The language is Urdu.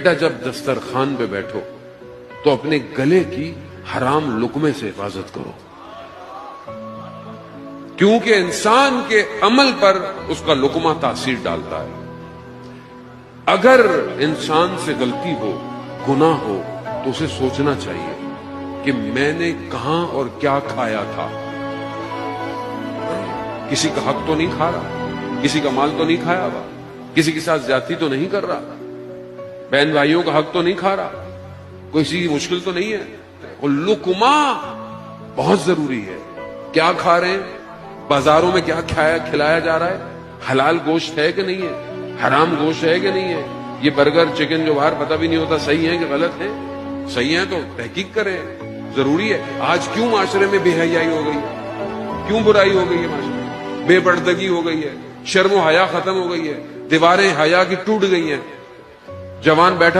بیٹا جب دسترخوان پہ بیٹھو تو اپنے گلے کی حرام لقمے سے حفاظت کرو، کیونکہ انسان کے عمل پر اس کا لقمہ تاثیر ڈالتا ہے۔ اگر انسان سے غلطی ہو، گناہ ہو، تو اسے سوچنا چاہیے کہ میں نے کہاں اور کیا کھایا تھا۔ کسی کا حق تو نہیں کھا رہا، کسی کا مال تو نہیں کھایا ہوا، کسی کے ساتھ زیادتی تو نہیں کر رہا، بہن بھائیوں کا حق تو نہیں کھا رہا، کوئی سی مشکل تو نہیں ہے۔ اور لقمہ بہت ضروری ہے۔ کیا کھا رہے ہیں، بازاروں میں کیا کھلایا جا رہا ہے، حلال گوشت ہے کہ نہیں ہے، حرام گوشت ہے کہ نہیں ہے۔ یہ برگر چکن جو باہر پتہ بھی نہیں ہوتا صحیح ہے کہ غلط ہے، صحیح ہے تو تحقیق کریں، ضروری ہے۔ آج کیوں معاشرے میں بے حیائی ہو گئی ہے، کیوں برائی ہو گئی ہے معاشرے میں، بے پردگی ہو گئی ہے، شرم و حیا ختم ہو گئی ہے، دیواریں حیا کی ٹوٹ گئی ہیں۔ جوان بیٹھا